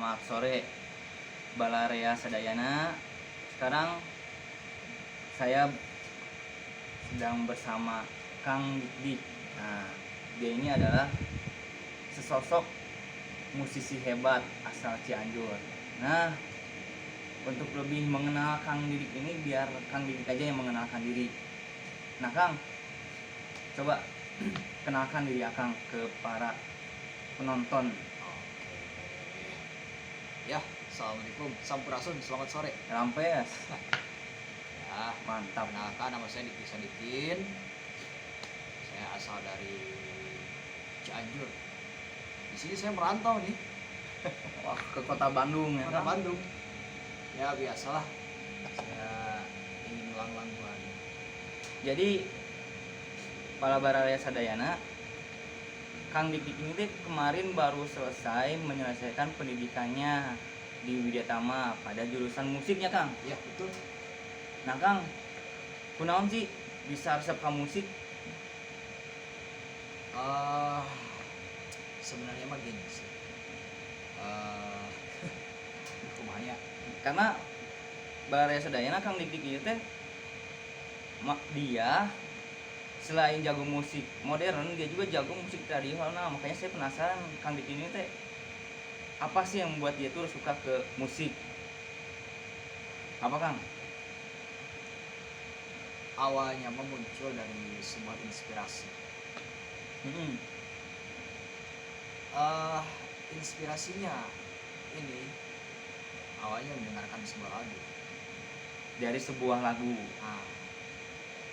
selamat sore Balarea Sadayana. Sekarang saya sedang bersama Kang Dik. Nah, dia ini adalah sesosok musisi hebat asal Cianjur. Nah, untuk lebih mengenal Kang Didik ini, biar Kang Didik aja yang mengenalkan diri. Nah, Kang, coba kenalkan diri Akang ke para penonton. Ya, assalamualaikum, sampurasun, selamat sore. Rampes. Ya, Mantap. kenalkan, nama saya Diki Sadikin. Saya asal dari Cianjur. Di sini saya merantau nih, Wah, ke kota Bandung ya, kota Kang? Bandung. Ya biasalah, saya ingin ulang-ulang Buana. Jadi Balarea Sadayana, Kang Dik ini tuh kemarin baru selesai menyelesaikan pendidikannya di Widyatama pada jurusan musiknya, Kang. Ya betul. Nah, Kang, kunaon sih bisa resep ka musik? Sebenarnya mah gini sih. Kumaha ya? Karena Balarea Sadayana Kang Dik ini teh dia selain jago musik modern, dia juga jago musik tradisional. Nah, makanya saya penasaran Kang Dik ini teh apa sih yang membuat dia tuh suka ke musik? Apa, Kang? Awalnya mah muncul dari sebuah inspirasi. Inspirasinya ini awalnya mendengarkan sebuah lagu. Dari sebuah lagu. Nah,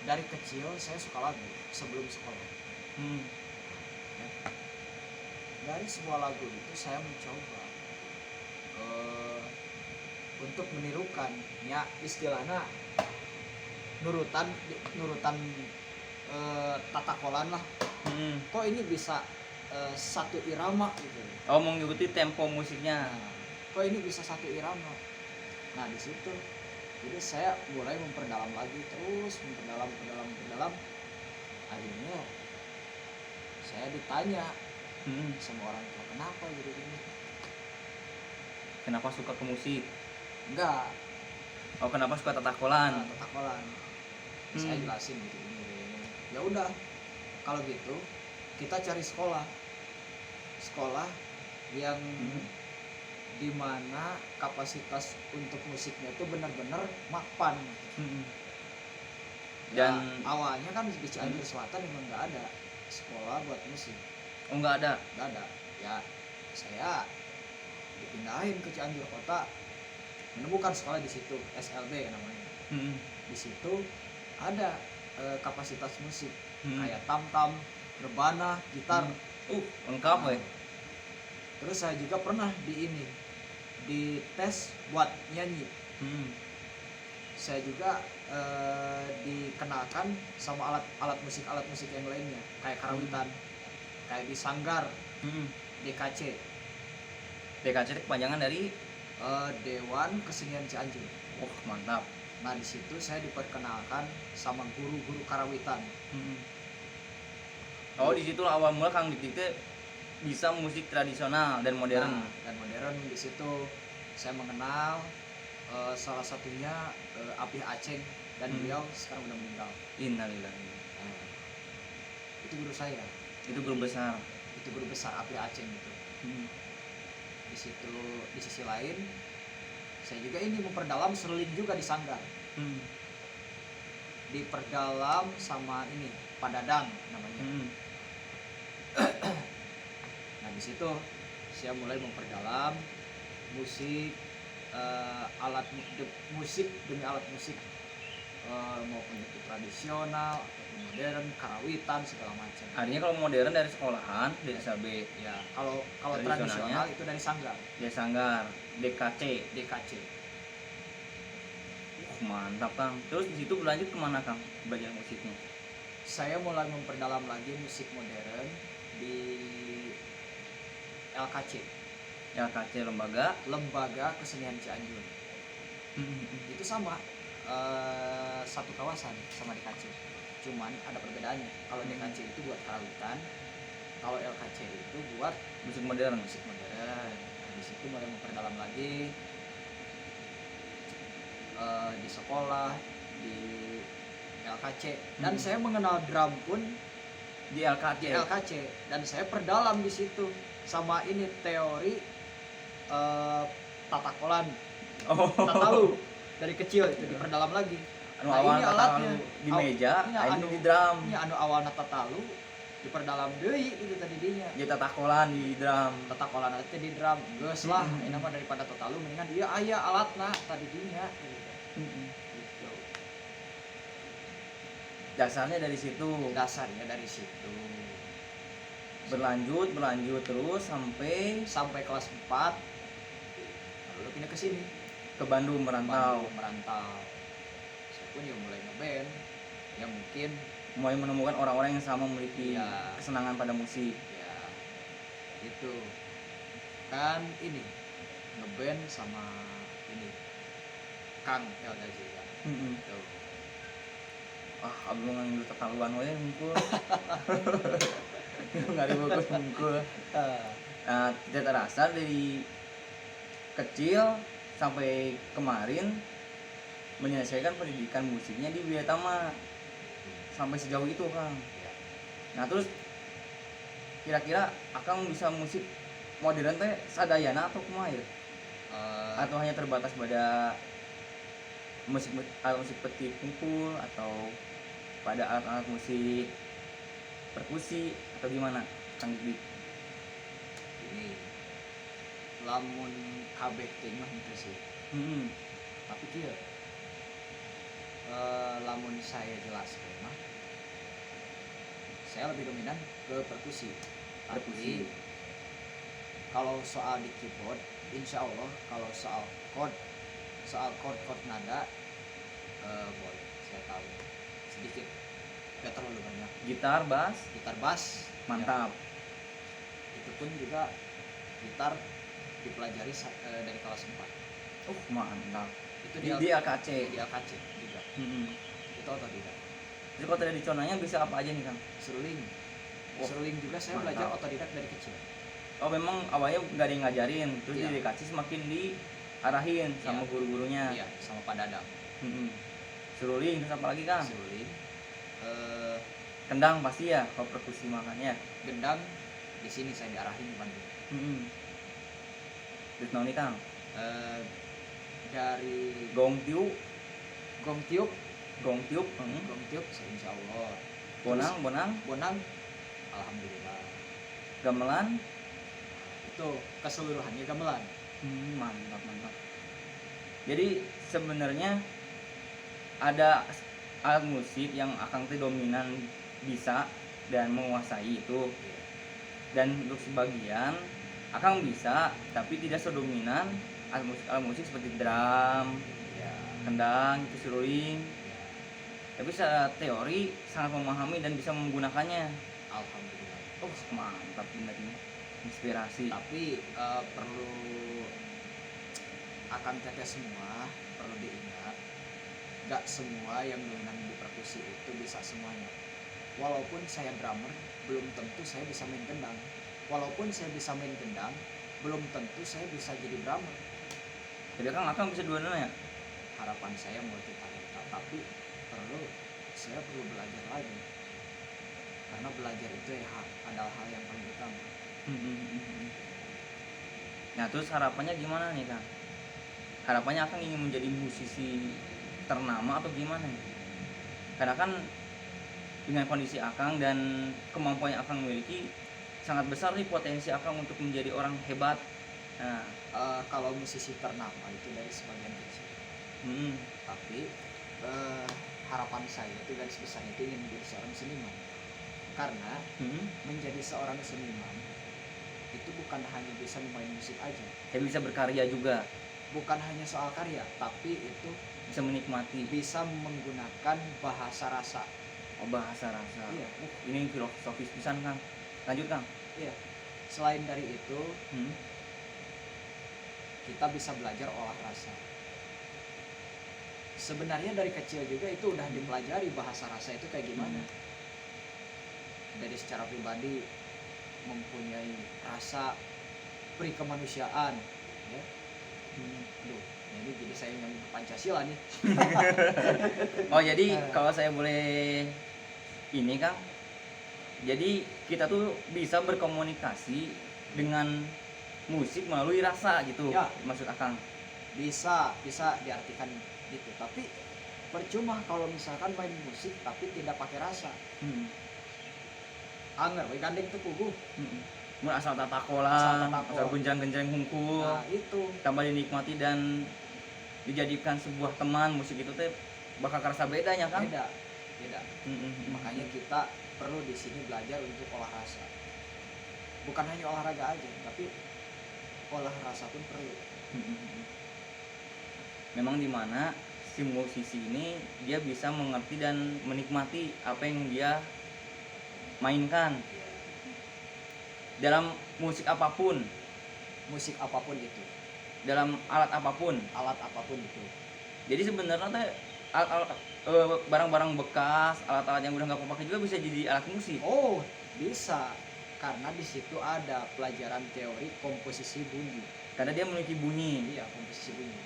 dari kecil saya suka lagu sebelum sekolah. Ya. Dari sebuah lagu itu saya mencoba untuk menirukan, ya istilahnya nurutan tatakolan lah. Kok ini bisa satu irama gitu. Oh, mengikuti tempo musiknya. Nah, kok ini bisa satu irama. Nah di situ jadi saya mulai memperdalam lagi, terus memperdalam. Akhirnya saya ditanya sama orang tua, kenapa jadi ini? Kenapa suka ke musik? Enggak, Oh, kenapa suka tatakolan? tatakolan. Saya jelasin gitu ini. Ya udah, kalau gitu kita cari sekolah yang dimana kapasitas untuk musiknya itu benar-benar mapan. Dan awalnya kan di Cianjur Selatan memang nggak ada sekolah buat musik. oh, nggak ada. Ya saya dipindahin ke Cianjur Kota, menemukan sekolah di situ, SLB namanya. Di situ ada kapasitas musik kayak tam-tam, rebana, gitar. Lengkap, Nah, terus saya juga pernah di tes buat nyanyi. Saya juga dikenalkan sama alat musik yang lainnya kayak karawitan, kayak di sanggar, DKC. DKC itu kepanjangan dari Dewan Kesenian Cianjur. oh, mantap. Nah di situ saya diperkenalkan sama guru-guru karawitan. Oh, di situ awal mula Kang Dik itu bisa musik tradisional dan modern. Nah, dan modern di situ saya mengenal salah satunya Apih Aceng, dan beliau sekarang udah meninggal. Innalillahi. Nah, itu guru saya. Itu guru besar. Itu guru besar Apih Aceng itu. Di situ di sisi lain saya juga ini memperdalam seruling juga di sanggar. Diperdalam sama ini Padadang namanya. Nah di situ saya mulai memperdalam musik, musik demi alat musik, maupun itu tradisional ataupun modern, karawitan segala macam. Artinya kalau modern dari sekolahan, dari SLB. Ya kalau tradisional itu dari sanggar. Dari sanggar, DKC. Mantap, Kang. Terus di situ berlanjut kemana, Kang, belajar musiknya? Saya mulai memperdalam lagi musik modern di LKC, Lembaga Kesenian Cianjur. Itu sama, satu kawasan sama DKC, cuman ada perbedaannya. Kalau DKC itu buat karawitan, kalau LKC itu buat Musik modern. Nah, di situ mulai memperdalam lagi, di sekolah, di LKC, dan saya mengenal drum pun Di LKT. di LKC, dan saya perdalam di situ sama ini teori tatakolan, Oh. tatalu dari kecil itu diperdalam lagi. Anu Nah, awal ini tatalu alatnya. di meja, Iya, ini di drum. Ini anu awalna tatalu diperdalam deui itu tadi dinya. Jadi tatakolan di drum. Tatakolan itu di drum. Geus lah, ini mah daripada tatalu mendingan ieu aya alatna tadi dinya gitu. Gitu. Dasarnya dari situ. Dasarnya dari situ. Berlanjut terus sampai Kelas 4 lalu pindah ke sini. ke Bandung merantau. Merantau. Saya pun ya mulai ngeband. Ya mungkin Mulai menemukan orang-orang yang sama memiliki Iya. kesenangan pada musik. ya itu kan ini ngeband sama ini Kang Elda juga. Gitu. Abang yang dulu tataluan we hungkul. Nggak dibungkus hungkul. Nah, tidak terasa dari kecil sampai kemarin menyelesaikan pendidikan musiknya di Wiatama sampai sejauh itu, Kang. Ya. Nah, terus kira-kira Akang bisa musik modern teh sadayana atau kumaha ya? Atau hanya terbatas pada alat musik petik kumpul atau pada alat-alat musik perkusi atau gimana, Kang Dik? Ini lamun kabeh teh mah gitu sih. Tapi kieu lamun saya jelaskan mah saya lebih dominan ke perkusi. Tapi kalau soal di keyboard, insya Allah kalau soal chord nada boleh, saya tahu sedikit, gak terlalu banyak. Gitar, bass, Gitar bass mantap. ya, itu pun juga gitar dipelajari dari kelas 4. Mantap. Itu Di LKC. di LKC juga. Itu otodidak. Jadi kalau tradisionalnya bisa apa aja nih, Kang? Seruling. Wah, Seruling juga saya mantap. belajar otodidak dari kecil. Oh, memang awalnya nggak ada yang ngajarin, terus Iya. di LKC semakin diarahin sama Iya. guru-gurunya. Iya, sama Pak Dadang. Seruling, terus apa lagi, Kang? Seruling. Kendang pasti ya, kalau perkusi makannya. Gendang di sini saya diarahin di Bandung. Terus naon nih, Kang? Dari Gong tiup, gong tiup, gong tiup, saya insya Allah. bonang, Bonang, alhamdulillah. gamelan. Itu keseluruhannya gamelan. Mantap. Jadi sebenarnya ada alat musik yang Akang teh dominan bisa dan menguasai itu, dan untuk sebagian Akang bisa tapi tidak sedominan alat musik seperti drum, Ya, kendang, itu seruling. ya, Tapi secara teori sangat memahami dan bisa menggunakannya. alhamdulillah. Mantap benar ini. Inspirasi. Tapi perlu akan teteh semua perlu diingat, gak semua yang dominan di perkusi itu bisa semuanya. Walaupun saya drummer, belum tentu saya bisa main gendang. Walaupun saya bisa main gendang, belum tentu saya bisa jadi drummer. Jadi Akang bisa dua-duanya ya? Harapan saya multi talenta, tapi saya perlu belajar lagi. Karena belajar itu adalah hal yang paling utama. Nah, terus harapannya gimana nih, Kang? Harapannya Akang ingin menjadi musisi ternama atau gimana nih? Karena kan dengan kondisi Akang dan kemampuan yang Akang miliki, sangat besar nih potensi Akang untuk menjadi orang hebat. Nah, Kalau musisi ternama itu dari sebagian kecil, tapi harapan saya itu garis besar itu ingin menjadi seorang seniman. Karena menjadi seorang seniman itu bukan hanya bisa memain musik aja, saya bisa berkarya juga, bukan hanya soal karya, tapi itu bisa menikmati. bisa menggunakan bahasa rasa. Bahasa rasa. Iya. Ini filosofis pisan, Kang. Lanjut, Kang. Iya. Selain dari itu, kita bisa belajar olah rasa. Sebenarnya dari kecil juga itu udah dipelajari bahasa rasa itu kayak gimana. Dari secara pribadi mempunyai rasa peri kemanusiaan ya. Aduh, jadi saya ngomong Pancasila nih. Oh jadi kalau saya boleh ini Kang, jadi kita tuh bisa berkomunikasi dengan musik melalui rasa gitu Ya. maksud Akang. Bisa diartikan gitu, tapi percuma kalau misalkan main musik tapi tidak pakai rasa. Anger we gandeng teu puguh. Mun asal Asal tatakola, tatako. asal gunjang-genjang hungkul, Nah, itu tambah dinikmati dan dijadikan sebuah teman, musik itu teh bakal kerasa bedanya kan? beda. Makanya kita perlu di sini belajar untuk olah rasa. Bukan hanya olahraga aja, tapi olah rasa pun perlu. Memang dimana si musisi ini dia bisa mengerti dan menikmati apa yang dia mainkan dalam musik apapun, Musik apapun itu, dalam alat apapun. alat apapun itu. Jadi sebenarnya teh barang-barang bekas, alat-alat yang udah nggak kepake juga bisa jadi alat musik. Oh, bisa. Karena di situ ada pelajaran teori komposisi bunyi. Karena dia memiliki bunyi. Iya, komposisi bunyi.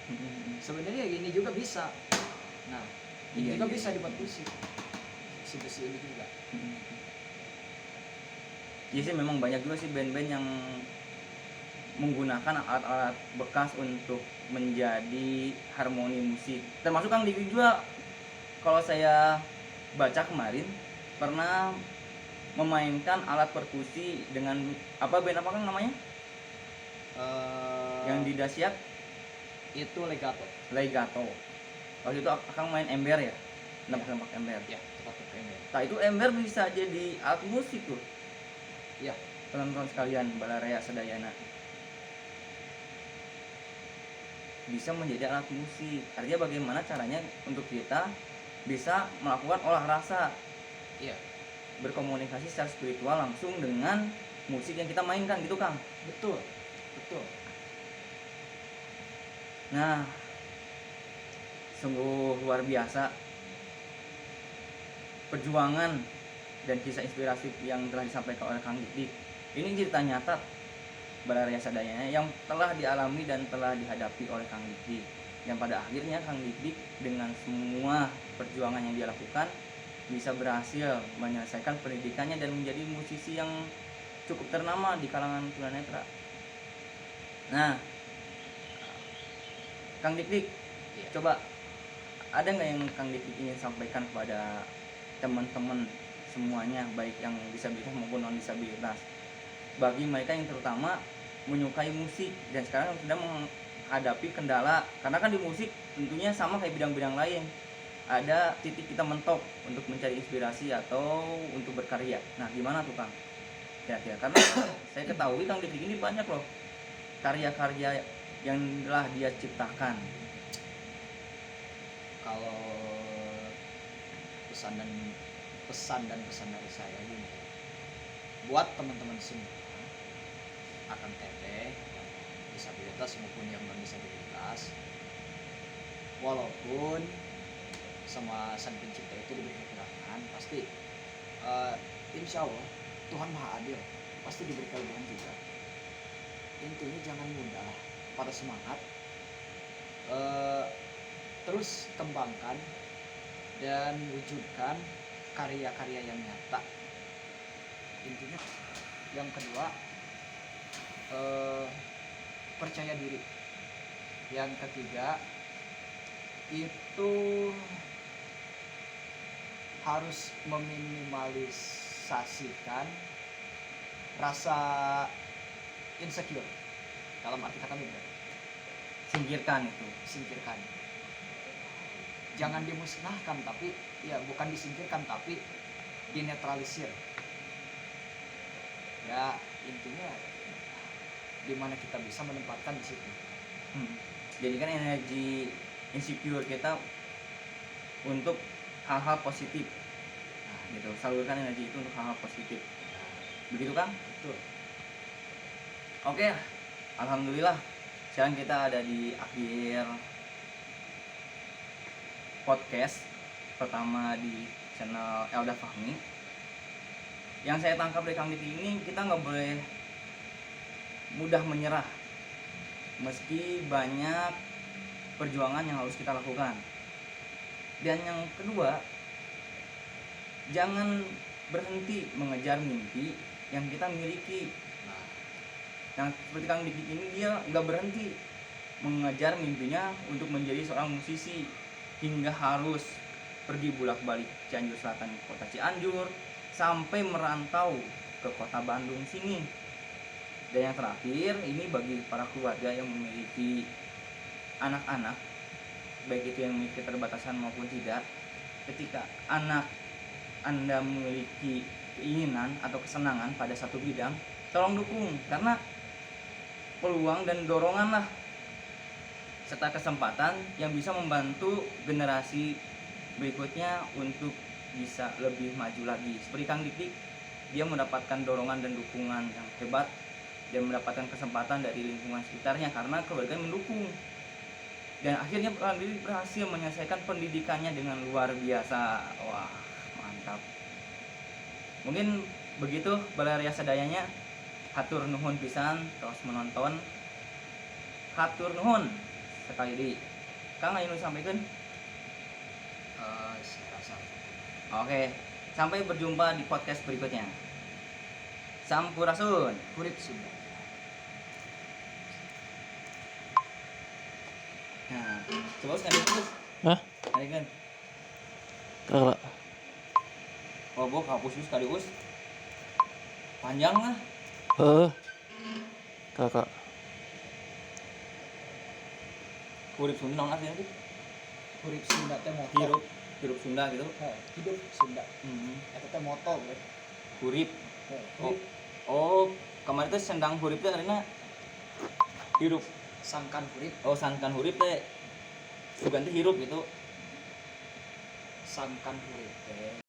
Sebenarnya gini juga bisa. Nah, ini juga bisa dibuat musik. Si besi ini juga. Jadi sih memang banyak juga sih band-band yang menggunakan alat-alat bekas untuk menjadi harmoni musik. Termasuk Kang Diki juga, kalau saya baca kemarin pernah memainkan alat perkusi dengan apa band apa Kang namanya? Yang di dahsyat Itu legato. legato. Waktu itu Akang main ember ya? Nampak ember. Ya, tepat ember. Nah itu ember bisa jadi alat musik tuh. Ya, Teman-teman sekalian, Balaraya Sadayana bisa menjadi alat musik. Artinya bagaimana caranya untuk kita bisa melakukan olah rasa, iya, berkomunikasi secara spiritual langsung dengan musik yang kita mainkan gitu Kang. betul. Nah, sungguh luar biasa perjuangan dan kisah inspiratif yang telah disampaikan oleh Kang Dik. Ini cerita nyata Balaraya Sadayana yang telah dialami dan telah dihadapi oleh Kang Dik. Dan pada akhirnya Kang Dik dengan semua perjuangan yang dia lakukan bisa berhasil menyelesaikan pendidikannya dan menjadi musisi yang cukup ternama di kalangan tunanetra. Nah, Kang Dik, Iya. coba ada nggak yang Kang Dik ingin sampaikan kepada teman-teman semuanya, baik yang disabilitas maupun non disabilitas, bagi mereka yang terutama menyukai musik dan sekarang sedang menghadapi kendala, karena kan di musik tentunya sama kayak bidang-bidang lain, ada titik kita mentok untuk mencari inspirasi atau untuk berkarya. Nah gimana tuh Kang? Kira-kira, karena saya ketahui Kang Dik ini banyak loh karya-karya yang telah dia ciptakan. Kalau pesan dari saya gini, buat teman-teman semua, akan teteh yang disabilitas maupun yang non disabilitas, walaupun sama sang pencipta itu diberi kekurangan, pasti insya Allah Tuhan Maha Adil, pasti diberi kelebihan juga. Intinya jangan mudah, pada semangat, terus kembangkan dan wujudkan karya-karya yang nyata. Intinya yang kedua, percaya diri. Yang ketiga itu harus meminimalisasikan rasa insecure, dalam arti kata benar, Singkirkan itu. singkirkan. Jangan dimusnahkan, tapi ya bukan disingkirkan, tapi dinetralisir. Ya intinya dimana kita bisa menempatkan di situ. Jadikan energi insecure kita untuk hal-hal positif. Nah, gitu. Salurkan energi itu untuk hal-hal positif. Begitu Kang? Betul. Oke. Alhamdulillah. Sekarang kita ada di akhir podcast pertama di channel Elda Fahmi. Yang saya tangkap dari Kang Diki ini, kita nggak boleh mudah menyerah meski banyak perjuangan yang harus kita lakukan. Dan yang kedua, jangan berhenti mengejar mimpi yang kita miliki. Yang seperti Kang Dik ini, dia nggak berhenti mengejar mimpinya untuk menjadi seorang musisi hingga harus pergi bolak-balik Cianjur Selatan, kota Cianjur, sampai merantau ke kota Bandung sini. Dan yang terakhir, ini bagi para keluarga yang memiliki anak-anak, baik itu yang memiliki keterbatasan maupun tidak, ketika anak Anda memiliki keinginan atau kesenangan pada satu bidang, tolong dukung, karena peluang dan dorongan lah serta kesempatan yang bisa membantu generasi berikutnya untuk bisa lebih maju lagi. Seperti Kang Dik, dia mendapatkan dorongan dan dukungan yang hebat dan mendapatkan kesempatan dari lingkungan sekitarnya karena keluarga mendukung. Dan akhirnya Kang Dik berhasil menyelesaikan pendidikannya dengan luar biasa. Wah, mantap. Mungkin begitu Balaria Sadayanya. Hatur nuhun pisan terus menonton. Hatur nuhun sekali di Kang anu sampaikan. Saya rasa Oke, sampai berjumpa di podcast berikutnya. Sampurasun. kulit Sunda. Nah, coba sekali terus. Hah? Sekali kan. Kakak. Robok hapus sekali us. Panjang lah. Kakak. Kulit Sunda nggak sih? Kulit Sunda teh moto. Hirup Sunda gitu. Hidup Sunda. Eta teh moto we. Hurip. Hurip Oh, kemarin teh sendang hurip teh karena hirup. sangkan hurip, Oh, sangkan hurip teh ganti hirup gitu. sangkan hurip teh